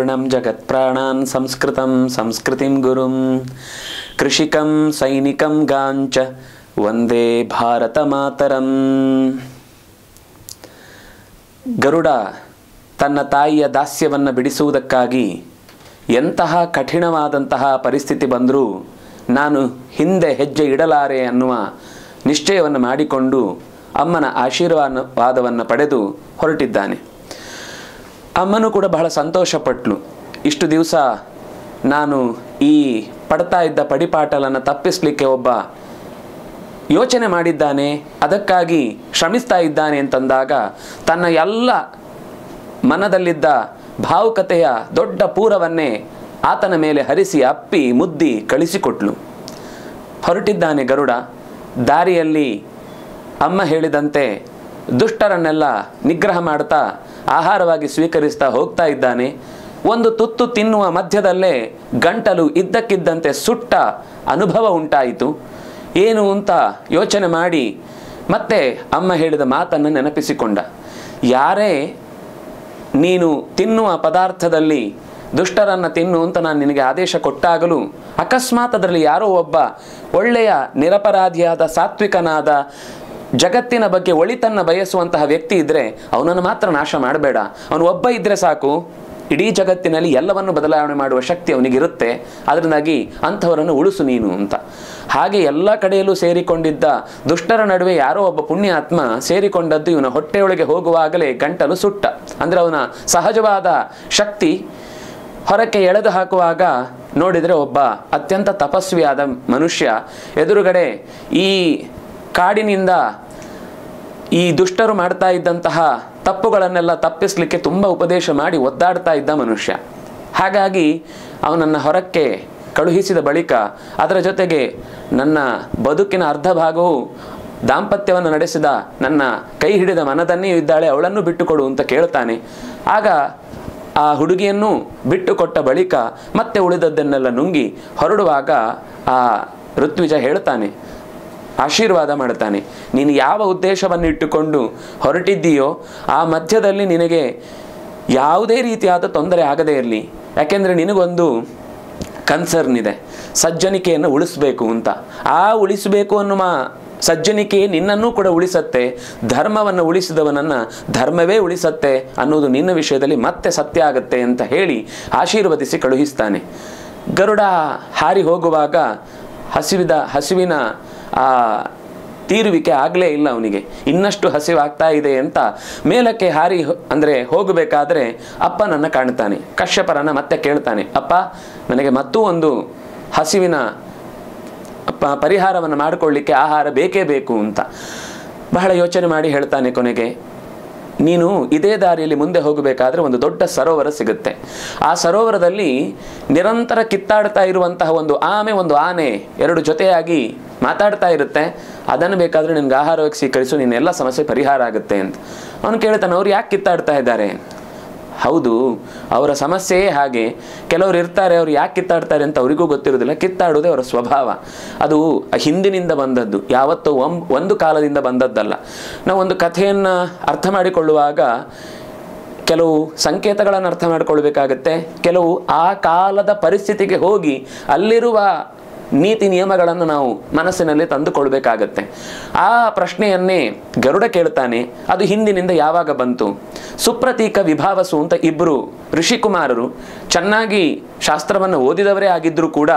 ಪೂರ್ಣಂ ಜಗತ್ಪ್ರಾಣಾನ್ ಸಂಸ್ಕೃತಂ ಸಂಸ್ಕೃತಿಂ ಗುರುಂ ಕೃಷಿಕಂ ಸೈನಿಕಂ ಗಾಂಚ ವಂದೇ ಭಾರತ ಮಾತರಂ. ಗರುಡ ತನ್ನ ತಾಯಿಯ ದಾಸ್ಯವನ್ನು ಬಿಡಿಸುವುದಕ್ಕಾಗಿ ಎಂತಹ ಕಠಿಣವಾದಂತಹ ಪರಿಸ್ಥಿತಿ ಬಂದರೂ ನಾನು ಹಿಂದೆ ಹೆಜ್ಜೆ ಇಡಲಾರೆ ಅನ್ನುವ ನಿಶ್ಚಯವನ್ನು ಮಾಡಿಕೊಂಡು ಅಮ್ಮನ ಆಶೀರ್ವಾದವನ್ನು ಪಡೆದು ಹೊರಟಿದ್ದಾನೆ. ಅಮ್ಮನೂ ಕೂಡ ಬಹಳ ಸಂತೋಷಪಟ್ಟಳು. ಇಷ್ಟು ದಿವಸ ನಾನು ಈ ಪಡ್ತಾ ಇದ್ದ ಪಡಿಪಾಟಲನ್ನು ತಪ್ಪಿಸಲಿಕ್ಕೆ ಒಬ್ಬ ಯೋಚನೆ ಮಾಡಿದ್ದಾನೆ, ಅದಕ್ಕಾಗಿ ಶ್ರಮಿಸ್ತಾ ಇದ್ದಾನೆ ಅಂತಂದಾಗ ತನ್ನ ಎಲ್ಲ ಮನದಲ್ಲಿದ್ದ ಭಾವುಕತೆಯ ದೊಡ್ಡ ಪೂರವನ್ನೇ ಆತನ ಮೇಲೆ ಹರಿಸಿ ಅಪ್ಪಿ ಮುದ್ದಿ ಕಳಿಸಿಕೊಟ್ಲು. ಹೊರಟಿದ್ದಾನೆ ಗರುಡ. ದಾರಿಯಲ್ಲಿ ಅಮ್ಮ ಹೇಳಿದಂತೆ ದುಷ್ಟರನ್ನೆಲ್ಲ ನಿಗ್ರಹ ಮಾಡ್ತಾ ಆಹಾರವಾಗಿ ಸ್ವೀಕರಿಸ್ತಾ ಹೋಗ್ತಾ ಇದ್ದಾನೆ. ಒಂದು ತುತ್ತು ತಿನ್ನುವ ಮಧ್ಯದಲ್ಲೇ ಗಂಟಲು ಇದ್ದಕ್ಕಿದ್ದಂತೆ ಸುಟ್ಟ ಅನುಭವ ಉಂಟಾಯಿತು. ಏನು ಅಂತ ಯೋಚನೆ ಮಾಡಿ ಮತ್ತೆ ಅಮ್ಮ ಹೇಳಿದ ಮಾತನ್ನು ನೆನಪಿಸಿಕೊಂಡ. ಯಾರೇ ನೀನು ತಿನ್ನುವ ಪದಾರ್ಥದಲ್ಲಿ ದುಷ್ಟರನ್ನು ತಿನ್ನು ಅಂತ ನಾನು ನಿನಗೆ ಆದೇಶ ಕೊಟ್ಟಾಗಲೂ ಅಕಸ್ಮಾತ್ ಅದರಲ್ಲಿ ಯಾರೋ ಒಬ್ಬ ಒಳ್ಳೆಯ ನಿರಪರಾಧಿಯಾದ ಸಾತ್ವಿಕನಾದ ಜಗತ್ತಿನ ಬಗ್ಗೆ ಒಳಿತನ್ನು ಬಯಸುವಂತಹ ವ್ಯಕ್ತಿ ಇದ್ದರೆ ಅವನನ್ನು ಮಾತ್ರ ನಾಶ ಮಾಡಬೇಡ. ಅವನು ಒಬ್ಬ ಇದ್ದರೆ ಸಾಕು, ಇಡೀ ಜಗತ್ತಿನಲ್ಲಿ ಎಲ್ಲವನ್ನು ಬದಲಾವಣೆ ಮಾಡುವ ಶಕ್ತಿ ಅವನಿಗಿರುತ್ತೆ. ಅದರಿಂದಾಗಿ ಅಂಥವರನ್ನು ಉಳಿಸು ನೀನು ಅಂತ. ಹಾಗೆ ಎಲ್ಲ ಕಡೆಯಲ್ಲೂ ಸೇರಿಕೊಂಡಿದ್ದ ದುಷ್ಟರ ನಡುವೆ ಯಾರೋ ಒಬ್ಬ ಪುಣ್ಯಾತ್ಮ ಸೇರಿಕೊಂಡದ್ದು ಇವನ ಹೊಟ್ಟೆಯೊಳಗೆ ಹೋಗುವಾಗಲೇ ಗಂಟಲು ಸುಟ್ಟ. ಅಂದರೆ ಅವನ ಸಹಜವಾದ ಶಕ್ತಿ ಹೊರಕ್ಕೆ ಎಳೆದು ಹಾಕುವಾಗ ನೋಡಿದರೆ ಒಬ್ಬ ಅತ್ಯಂತ ತಪಸ್ವಿಯಾದ ಮನುಷ್ಯ ಎದುರುಗಡೆ ಈ ಕಾಡಿನಿಂದ ಈ ದುಷ್ಟರು ಮಾಡ್ತಾ ಇದ್ದಂತಹ ತಪ್ಪುಗಳನ್ನೆಲ್ಲ ತಪ್ಪಿಸಲಿಕ್ಕೆ ತುಂಬ ಉಪದೇಶ ಮಾಡಿ ಒದ್ದಾಡ್ತಾ ಇದ್ದ ಮನುಷ್ಯ. ಹಾಗಾಗಿ ಅವನನ್ನು ಹೊರಕ್ಕೆ ಕಳುಹಿಸಿದ ಬಳಿಕ ಅದರ ಜೊತೆಗೆ ನನ್ನ ಬದುಕಿನ ಅರ್ಧ ಭಾಗವು ದಾಂಪತ್ಯವನ್ನು ನಡೆಸಿದ ನನ್ನ ಕೈ ಹಿಡಿದ ಮನದನ್ನೇ ಇದ್ದಾಳೆ, ಅವಳನ್ನು ಬಿಟ್ಟುಕೊಡು ಅಂತ ಕೇಳ್ತಾನೆ. ಆಗ ಆ ಹುಡುಗಿಯನ್ನು ಬಿಟ್ಟುಕೊಟ್ಟ ಬಳಿಕ ಮತ್ತೆ ಉಳಿದದ್ದನ್ನೆಲ್ಲ ನುಂಗಿ ಹೊರಡುವಾಗ ಆ ಋತ್ವಿಜ ಹೇಳ್ತಾನೆ, ಆಶೀರ್ವಾದ ಮಾಡ್ತಾನೆ, ನೀನು ಯಾವ ಉದ್ದೇಶವನ್ನು ಇಟ್ಟುಕೊಂಡು ಹೊರಟಿದ್ದೀಯೋ ಆ ಮಧ್ಯದಲ್ಲಿ ನಿನಗೆ ಯಾವುದೇ ರೀತಿಯಾದ ತೊಂದರೆ ಆಗದೇ ಇರಲಿ. ಯಾಕೆಂದರೆ ನಿನಗೊಂದು ಕನ್ಸರ್ನ್ ಇದೆ, ಸಜ್ಜನಿಕೆಯನ್ನು ಉಳಿಸಬೇಕು ಅಂತ. ಆ ಉಳಿಸಬೇಕು ಅನ್ನುವ ಸಜ್ಜನಿಕೆ ನಿನ್ನನ್ನೂ ಕೂಡ ಉಳಿಸತ್ತೆ, ಧರ್ಮವನ್ನು ಉಳಿಸಿದವನನ್ನು ಧರ್ಮವೇ ಉಳಿಸತ್ತೆ ಅನ್ನೋದು ನಿನ್ನ ವಿಷಯದಲ್ಲಿ ಮತ್ತೆ ಸತ್ಯ ಆಗತ್ತೆ ಅಂತ ಹೇಳಿ ಆಶೀರ್ವದಿಸಿ ಕಳುಹಿಸ್ತಾನೆ. ಗರುಡ ಹಾರಿ ಹೋಗುವಾಗ ಹಸಿವಿನ ಆ ತೀರುವಿಕೆ ಆಗಲೇ ಇಲ್ಲ ಅವನಿಗೆ. ಇನ್ನಷ್ಟು ಹಸಿವಾಗ್ತಾ ಇದೆ ಅಂತ ಮೇಲಕ್ಕೆ ಹಾರಿ ಅಂದರೆ ಹೋಗಬೇಕಾದ್ರೆ ಅಪ್ಪನನ್ನು ಕಾಣ್ತಾನೆ. ಕಶ್ಯಪರನ್ನು ಮತ್ತೆ ಕೇಳ್ತಾನೆ, ಅಪ್ಪ ನನಗೆ ಮತ್ತೂ ಒಂದು ಹಸಿವಿನ ಪರಿಹಾರವನ್ನು ಮಾಡಿಕೊಳ್ಳಿಕ್ಕೆ ಆಹಾರ ಬೇಕೇ ಬೇಕು ಅಂತ. ಬಹಳ ಯೋಚನೆ ಮಾಡಿ ಹೇಳ್ತಾನೆ ಕೊನೆಗೆ, ನೀನು ಇದೇ ದಾರಿಯಲ್ಲಿ ಮುಂದೆ ಹೋಗಬೇಕಾದ್ರೆ ಒಂದು ದೊಡ್ಡ ಸರೋವರ ಸಿಗುತ್ತೆ. ಆ ಸರೋವರದಲ್ಲಿ ನಿರಂತರ ಕಿತ್ತಾಡ್ತಾ ಇರುವಂತಹ ಒಂದು ಒಂದು ಆನೆ ಎರಡು ಜೊತೆಯಾಗಿ ಮಾತಾಡ್ತಾ ಇರುತ್ತೆ. ಅದನ್ನು ಬೇಕಾದರೆ ನಿನ್ಗೆ ಆಹಾರವಾಗಿ ಸ್ವೀಕರಿಸು, ನಿನ್ನೆಲ್ಲ ಸಮಸ್ಯೆ ಪರಿಹಾರ ಆಗುತ್ತೆ ಅಂತ. ಅವನು ಕೇಳ್ತಾನೆ, ಅವ್ರು ಯಾಕೆ ಕಿತ್ತಾಡ್ತಾ ಇದ್ದಾರೆ? ಹೌದು, ಅವರ ಸಮಸ್ಯೆಯೇ ಹಾಗೆ. ಕೆಲವರು ಇರ್ತಾರೆ, ಅವ್ರು ಯಾಕೆ ಕಿತ್ತಾಡ್ತಾರೆ ಅಂತ ಅವರಿಗೂ ಗೊತ್ತಿರೋದಿಲ್ಲ. ಕಿತ್ತಾಡೋದೇ ಅವರ ಸ್ವಭಾವ. ಅದು ಹಿಂದಿನಿಂದ ಬಂದದ್ದು, ಯಾವತ್ತೋ ಒಂದು ಕಾಲದಿಂದ ಬಂದದ್ದಲ್ಲ. ನಾವು ಒಂದು ಕಥೆಯನ್ನು ಅರ್ಥ ಮಾಡಿಕೊಳ್ಳುವಾಗ ಕೆಲವು ಸಂಕೇತಗಳನ್ನು ಅರ್ಥ ಮಾಡಿಕೊಳ್ಬೇಕಾಗತ್ತೆ. ಕೆಲವು ಆ ಕಾಲದ ಪರಿಸ್ಥಿತಿಗೆ ಹೋಗಿ ಅಲ್ಲಿರುವ ನೀತಿ ನಿಯಮಗಳನ್ನು ನಾವು ಮನಸ್ಸಿನಲ್ಲಿ ತಂದುಕೊಳ್ಬೇಕಾಗತ್ತೆ. ಆ ಪ್ರಶ್ನೆಯನ್ನೇ ಗರುಡ ಕೇಳ್ತಾನೆ, ಅದು ಹಿಂದಿನಿಂದ ಯಾವಾಗ ಬಂತು? ಸುಪ್ರತೀಕ ವಿಭಾವಸು ಅಂತ ಇಬ್ಬರು ಋಷಿಕುಮಾರರು ಚೆನ್ನಾಗಿ ಶಾಸ್ತ್ರವನ್ನು ಓದಿದವರೇ ಆಗಿದ್ದರೂ ಕೂಡ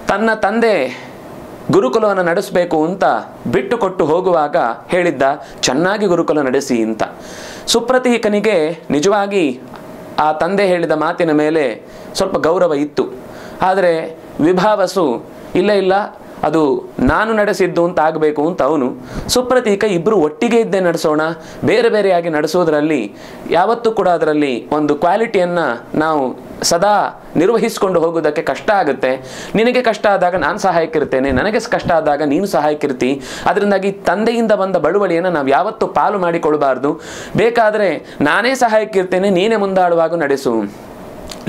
ತನ್ನ ತಂದೆ ಗುರುಕುಲವನ್ನು ನಡೆಸಬೇಕು ಅಂತ ಬಿಟ್ಟುಕೊಟ್ಟು ಹೋಗುವಾಗ ಹೇಳಿದ್ದ, ಚೆನ್ನಾಗಿ ಗುರುಕುಲ ನಡೆಸಿ ಅಂತ. ಸುಪ್ರತೀಕನಿಗೆ ನಿಜವಾಗಿ ಆ ತಂದೆ ಹೇಳಿದ ಮಾತಿನ ಮೇಲೆ ಸ್ವಲ್ಪ ಗೌರವ ಇತ್ತು. ಆದರೆ ವಿಭಾವಸು ಇಲ್ಲ ಅದು ನಾನು ನಡೆಸಿದ್ದು ಅಂತ ಆಗಬೇಕು ಅಂತ ಅವನು. ಸುಪ್ರತೀಕ ಇಬ್ಬರು ಒಟ್ಟಿಗೆ ಇದ್ದೇ ನಡೆಸೋಣ, ಬೇರೆ ಬೇರೆಯಾಗಿ ನಡೆಸೋದ್ರಲ್ಲಿ ಯಾವತ್ತೂ ಕೂಡ ಅದರಲ್ಲಿ ಒಂದು ಕ್ವಾಲಿಟಿಯನ್ನು ನಾವು ಸದಾ ನಿರ್ವಹಿಸಿಕೊಂಡು ಹೋಗೋದಕ್ಕೆ ಕಷ್ಟ ಆಗುತ್ತೆ. ನಿನಗೆ ಕಷ್ಟ ಆದಾಗ ನಾನು ಸಹಾಯಕ್ಕಿರ್ತೇನೆ, ನನಗೆ ಕಷ್ಟ ಆದಾಗ ನೀನು ಸಹಾಯಕ್ಕಿರ್ತಿ. ಅದರಿಂದಾಗಿ ತಂದೆಯಿಂದ ಬಂದ ಬಳುವಳಿಯನ್ನು ನಾವು ಯಾವತ್ತೂ ಪಾಲು ಮಾಡಿಕೊಳ್ಬಾರ್ದು. ಬೇಕಾದರೆ ನಾನೇ ಸಹಾಯಕ್ಕಿರ್ತೇನೆ, ನೀನೇ ಮುಂದಾಡುವಾಗ ನಡೆಸು,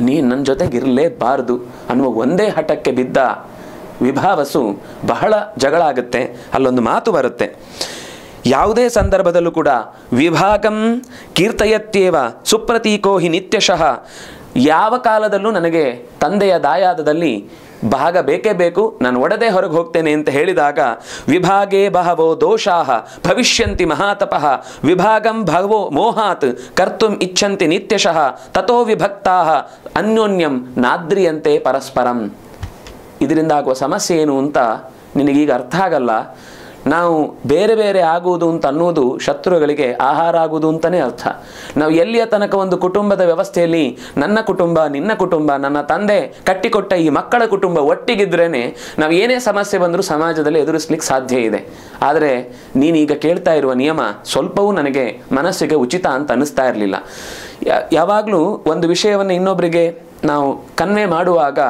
ನೀನು ನನ್ನ ಜೊತೆಗಿರಲೇಬಾರ್ದು ಅನ್ನುವ ಒಂದೇ ಹಠಕ್ಕೆ ಬಿದ್ದ ವಿಭಾವಸು ಬಹಳ ಜಗಳ ಆಗುತ್ತೆ. ಅಲ್ಲೊಂದು ಮಾತು ಬರುತ್ತೆ, ಯಾವುದೇ ಸಂದರ್ಭದಲ್ಲೂ ಕೂಡ ವಿಭಾಗಂ ಕೀರ್ತಯತ್ಯೇವ ಸುಪ್ರತೀಕೋ ಹಿ ನಿತ್ಯಶಃ ಯಾವ ಕಾಲದಲ್ಲೂ ನನಗೆ ತಂದೆಯ ದಾಯಾದದಲ್ಲಿ ಭಾಗ ಬೇಕೇ ಬೇಕು, ನಾನು ಒಡೆದೇ ಹೊರಗೆ ಹೋಗ್ತೇನೆ ಅಂತ ಹೇಳಿದಾಗ, ವಿಭಾಗೇ ಬಹವೋ ದೋಷಾಹ ಭವಿಷ್ಯಂತಿ ಮಹಾತಪಃ ವಿಭಾಗಂ ಭಗವೋ ಮೋಹಾತ್ ಕರ್ತುಂ ಇಚ್ಛಂತಿ ನಿತ್ಯಶಃ ತಥೋ ವಿಭಕ್ತಾಹ ಅನ್ಯೋನ್ಯಂ ನಾದ್ರಿಯಂತೆ ಪರಸ್ಪರಂ. ಇದರಿಂದ ಆಗುವ ಸಮಸ್ಯೆ ಏನು ಅಂತ ನಿನಗೀಗ ಅರ್ಥ ಆಗಲ್ಲ. ನಾವು ಬೇರೆ ಬೇರೆ ಆಗುವುದು ಅಂತ ಅನ್ನೋದು ಶತ್ರುಗಳಿಗೆ ಆಹಾರ ಆಗುವುದು ಅಂತಲೇ ಅರ್ಥ. ನಾವು ಎಲ್ಲಿಯ ತನಕ ಒಂದು ಕುಟುಂಬದ ವ್ಯವಸ್ಥೆಯಲ್ಲಿ ನನ್ನ ಕುಟುಂಬ, ನಿನ್ನ ಕುಟುಂಬ, ನನ್ನ ತಂದೆ ಕಟ್ಟಿಕೊಟ್ಟ ಈ ಮಕ್ಕಳ ಕುಟುಂಬ ಒಟ್ಟಿಗಿದ್ರೇ ನಾವು ಏನೇ ಸಮಸ್ಯೆ ಬಂದರೂ ಸಮಾಜದಲ್ಲಿ ಎದುರಿಸ್ಲಿಕ್ಕೆ ಸಾಧ್ಯ ಇದೆ. ಆದರೆ ನೀನೀಗ ಕೇಳ್ತಾ ಇರುವ ನಿಯಮ ಸ್ವಲ್ಪವೂ ನನಗೆ ಮನಸ್ಸಿಗೆ ಉಚಿತ ಅಂತ ಅನ್ನಿಸ್ತಾ ಇರಲಿಲ್ಲ. ಯಾವಾಗಲೂ ಒಂದು ವಿಷಯವನ್ನು ಇನ್ನೊಬ್ಬರಿಗೆ ನಾವು ಕನ್ವೆ ಮಾಡುವಾಗ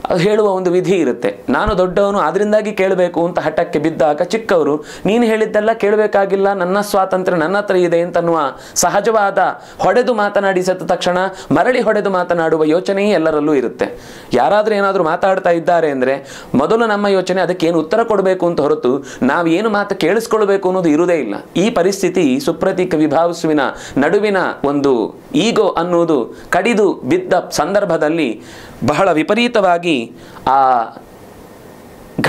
ಅದು ಹೇಳುವ ಒಂದು ವಿಧಿ ಇರುತ್ತೆ. ನಾನು ದೊಡ್ಡವನು ಅದರಿಂದಾಗಿ ಕೇಳಬೇಕು ಅಂತ ಹಠಕ್ಕೆ ಬಿದ್ದಾಗ ಚಿಕ್ಕವರು ನೀನು ಹೇಳಿದ್ದೆಲ್ಲ ಕೇಳಬೇಕಾಗಿಲ್ಲ, ನನ್ನ ಸ್ವಾತಂತ್ರ್ಯ ನನ್ನ ಹತ್ರ ಇದೆ ಅಂತನ್ನುವ ಸಹಜವಾದ ಹೊಡೆದು ಮಾತನಾಡಿ ಸತ್ತ ತಕ್ಷಣ ಮರಳಿ ಹೊಡೆದು ಮಾತನಾಡುವ ಯೋಚನೆಯೇ ಎಲ್ಲರಲ್ಲೂ ಇರುತ್ತೆ. ಯಾರಾದರೂ ಏನಾದರೂ ಮಾತಾಡ್ತಾ ಇದ್ದಾರೆ ಅಂದರೆ ಮೊದಲು ನಮ್ಮ ಯೋಚನೆ ಅದಕ್ಕೇನು ಉತ್ತರ ಕೊಡಬೇಕು ಅಂತ ಹೊರತು ನಾವೇನು ಮಾತು ಕೇಳಿಸ್ಕೊಳ್ಬೇಕು ಅನ್ನೋದು ಇರುವುದೇ ಇಲ್ಲ. ಈ ಪರಿಸ್ಥಿತಿ ಸುಪ್ರತೀಕ ವಿಭಾವಸುವಿನ ನಡುವಿನ ಒಂದು ಈಗೋ ಅನ್ನೋದು ಕಡಿದು ಬಿದ್ದ ಸಂದರ್ಭದಲ್ಲಿ ಬಹಳ ವಿಪರೀತವಾಗಿ ಆ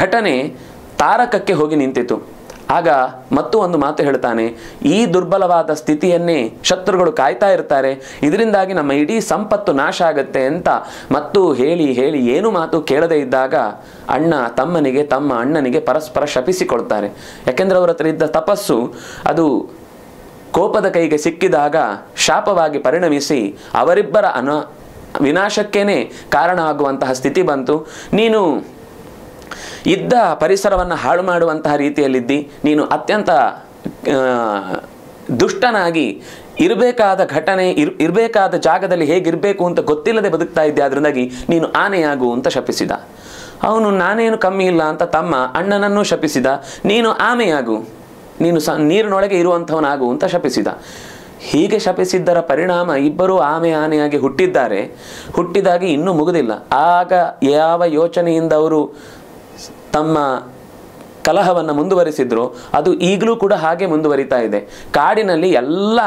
ಘಟನೆ ತಾರಕಕ್ಕೆ ಹೋಗಿ ನಿಂತಿತು. ಆಗ ಮತ್ತು ಒಂದು ಮಾತು ಹೇಳ್ತಾನೆ, ಈ ದುರ್ಬಲವಾದ ಸ್ಥಿತಿಯನ್ನೇ ಶತ್ರುಗಳು ಕಾಯ್ತಾ ಇರ್ತಾರೆ, ಇದರಿಂದಾಗಿ ನಮ್ಮ ಇಡೀ ಸಂಪತ್ತು ನಾಶ ಆಗತ್ತೆ ಅಂತ ಮತ್ತು ಹೇಳಿ ಹೇಳಿ ಏನು ಮಾತು ಕೇಳದೇ ಇದ್ದಾಗ ಅಣ್ಣ ತಮ್ಮನಿಗೆ, ತಮ್ಮ ಅಣ್ಣನಿಗೆ ಪರಸ್ಪರ ಶಪಿಸಿಕೊಳ್ತಾರೆ. ಯಾಕೆಂದ್ರೆ ಅವರ ಹತ್ರ ಇದ್ದ ತಪಸ್ಸು ಅದು ಕೋಪದ ಕೈಗೆ ಸಿಕ್ಕಿದಾಗ ಶಾಪವಾಗಿ ಪರಿಣಮಿಸಿ ಅವರಿಬ್ಬರ ವಿನಾಶಕ್ಕೇನೆ ಕಾರಣ ಆಗುವಂತಹ ಸ್ಥಿತಿ ಬಂತು. ನೀನು ಇದ್ದ ಪರಿಸರವನ್ನು ಹಾಳು ಮಾಡುವಂತಹ ರೀತಿಯಲ್ಲಿದ್ದಿ, ನೀನು ಅತ್ಯಂತ ದುಷ್ಟನಾಗಿ ಇರಬೇಕಾದ ಘಟನೆ ಇರಬೇಕಾದ ಜಾಗದಲ್ಲಿ ಹೇಗಿರಬೇಕು ಅಂತ ಗೊತ್ತಿಲ್ಲದೆ ಬದುಕ್ತಾ ಇದ್ದೆ, ಅದರಿಂದಾಗಿ ನೀನು ಆನೆಯಾಗು ಅಂತ ಶಪಿಸಿದ. ಅವನು ನಾನೇನು ಕಮ್ಮಿ ಇಲ್ಲ ಅಂತ ತಮ್ಮ ಅಣ್ಣನನ್ನು ಶಪಿಸಿದ, ನೀನು ಆಮೆಯಾಗು, ನೀನು ನೀರಿನೊಳಗೆ ಇರುವಂಥವನಾಗು ಅಂತ ಶಪಿಸಿದ. ಹೀಗೆ ಶಪಿಸಿದ್ದರ ಪರಿಣಾಮ ಇಬ್ಬರೂ ಆನೆಯಾಗಿ ಹುಟ್ಟಿದ್ದಾರೆ. ಹುಟ್ಟಿದಾಗಿ ಇನ್ನೂ ಮುಗಿದಿಲ್ಲ. ಆಗ ಯಾವ ಯೋಚನೆಯಿಂದ ಅವರು ತಮ್ಮ ಕಲಹವನ್ನು ಮುಂದುವರಿಸಿದ್ರು ಅದು ಈಗಲೂ ಕೂಡ ಹಾಗೆ ಮುಂದುವರಿತಾ ಇದೆ. ಕಾಡಿನಲ್ಲಿ ಎಲ್ಲ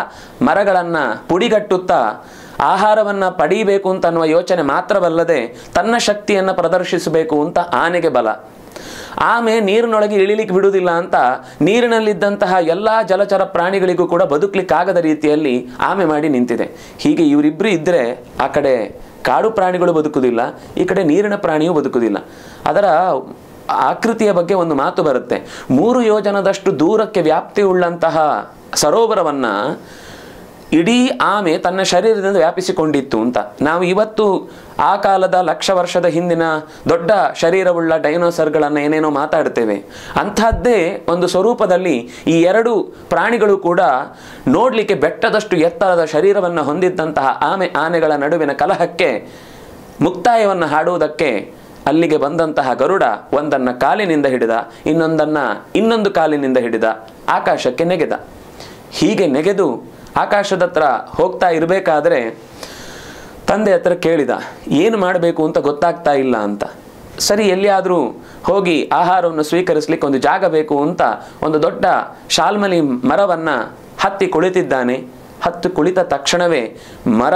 ಮರಗಳನ್ನು ಪುಡಿಗಟ್ಟುತ್ತಾ ಆಹಾರವನ್ನು ಪಡೀಬೇಕು ಅಂತ ಅನ್ನುವ ಯೋಚನೆ ಮಾತ್ರವಲ್ಲದೆ ತನ್ನ ಶಕ್ತಿಯನ್ನು ಪ್ರದರ್ಶಿಸಬೇಕು ಅಂತ ಆನೆಗೆ ಬಲ. ಆಮೆ ನೀರಿನೊಳಗೆ ಇಳಿಲಿಕ್ಕೆ ಬಿಡುವುದಿಲ್ಲ ಅಂತ ನೀರಿನಲ್ಲಿದ್ದಂತಹ ಎಲ್ಲ ಜಲಚರ ಪ್ರಾಣಿಗಳಿಗೂ ಕೂಡ ಬದುಕಲಿಕ್ಕಾಗದ ರೀತಿಯಲ್ಲಿ ಆಮೆ ಮಾಡಿ ನಿಂತಿದೆ. ಹೀಗೆ ಇವರಿಬ್ಬರು ಇದ್ದರೆ ಆ ಕಡೆ ಕಾಡು ಪ್ರಾಣಿಗಳು ಬದುಕುವುದಿಲ್ಲ, ಈ ಕಡೆ ನೀರಿನ ಪ್ರಾಣಿಯೂ ಬದುಕುವುದಿಲ್ಲ. ಅದರ ಆಕೃತಿಯ ಬಗ್ಗೆ ಒಂದು ಮಾತು ಬರುತ್ತೆ. 3 ಯೋಜನದಷ್ಟು ದೂರಕ್ಕೆ ವ್ಯಾಪ್ತಿ ಉಳ್ಳಂತಹ ಸರೋವರವನ್ನು ಇಡೀ ಆಮೆ ತನ್ನ ಶರೀರದಿಂದ ವ್ಯಾಪಿಸಿಕೊಂಡಿತ್ತು ಅಂತ. ನಾವು ಇವತ್ತು ಆ ಕಾಲದ 1,00,000 ವರ್ಷದ ಹಿಂದಿನ ದೊಡ್ಡ ಶರೀರವುಳ್ಳ ಡೈನೋಸರ್ಗಳನ್ನು ಏನೇನೋ ಮಾತಾಡ್ತೇವೆ, ಅಂಥದ್ದೇ ಒಂದು ಸ್ವರೂಪದಲ್ಲಿ ಈ 2 ಪ್ರಾಣಿಗಳು ಕೂಡ ನೋಡಲಿಕ್ಕೆ ಬೆಟ್ಟದಷ್ಟು ಎತ್ತರದ ಶರೀರವನ್ನು ಹೊಂದಿದ್ದಂತಹ ಆನೆಗಳ ನಡುವಿನ ಕಲಹಕ್ಕೆ ಮುಕ್ತಾಯವನ್ನು ಹಾಡುವುದಕ್ಕೆ ಅಲ್ಲಿಗೆ ಬಂದಂತಹ ಗರುಡ ಒಂದನ್ನು ಕಾಲಿನಿಂದ ಹಿಡಿದ, ಇನ್ನೊಂದು ಕಾಲಿನಿಂದ ಹಿಡಿದ ಆಕಾಶಕ್ಕೆ ನೆಗೆದ. ಹೀಗೆ ನೆಗೆದು ಆಕಾಶದ ಹತ್ರ ಹೋಗ್ತಾ ಇರಬೇಕಾದ್ರೆ ತಂದೆ ಹತ್ರ ಕೇಳಿದ, ಏನು ಮಾಡಬೇಕು ಅಂತ ಗೊತ್ತಾಗ್ತಾ ಇಲ್ಲ ಅಂತ. ಸರಿ, ಎಲ್ಲಿಯಾದರೂ ಹೋಗಿ ಆಹಾರವನ್ನು ಸ್ವೀಕರಿಸಲಿಕ್ಕೆ ಒಂದು ಜಾಗ ಬೇಕು ಅಂತ ಒಂದು ದೊಡ್ಡ ಶಾಲ್ಮಲಿ ಮರವನ್ನು ಹತ್ತಿ ಕುಳಿತಿದ್ದಾನೆ. ಹತ್ತು ಕುಳಿತ ತಕ್ಷಣವೇ ಮರ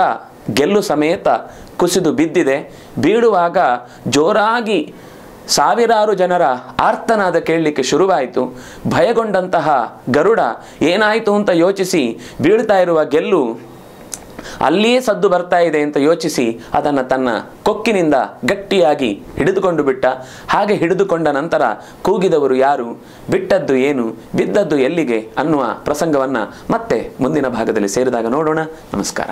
ಗೆಲ್ಲು ಸಮೇತ ಕುಸಿದು ಬಿದ್ದಿದೆ. ಬೀಳುವಾಗ ಜೋರಾಗಿ ಸಾವಿರಾರು ಜನರ ಆರ್ತನಾದ ಕೇಳಲಿಕ್ಕೆ ಶುರುವಾಯಿತು. ಭಯಗೊಂಡಂತಹ ಗರುಡ ಏನಾಯಿತು ಅಂತ ಯೋಚಿಸಿ ಬೀಳ್ತಾ ಇರುವ ಗೆಲ್ಲು ಅಲ್ಲಿಯೇ ಸದ್ದು ಬರ್ತಾ ಇದೆ ಅಂತ ಯೋಚಿಸಿ ಅದನ್ನು ತನ್ನ ಕೊಕ್ಕಿನಿಂದ ಗಟ್ಟಿಯಾಗಿ ಹಿಡಿದುಕೊಂಡು ಬಿಟ್ಟ. ಹಾಗೆ ಹಿಡಿದುಕೊಂಡ ನಂತರ ಕೂಗಿದವರು ಯಾರು, ಬಿಟ್ಟದ್ದು ಏನು, ಬಿದ್ದದ್ದು ಎಲ್ಲಿಗೆ ಅನ್ನುವ ಪ್ರಸಂಗವನ್ನು ಮತ್ತೆ ಮುಂದಿನ ಭಾಗದಲ್ಲಿ ಸೇರಿದಾಗ ನೋಡೋಣ. ನಮಸ್ಕಾರ.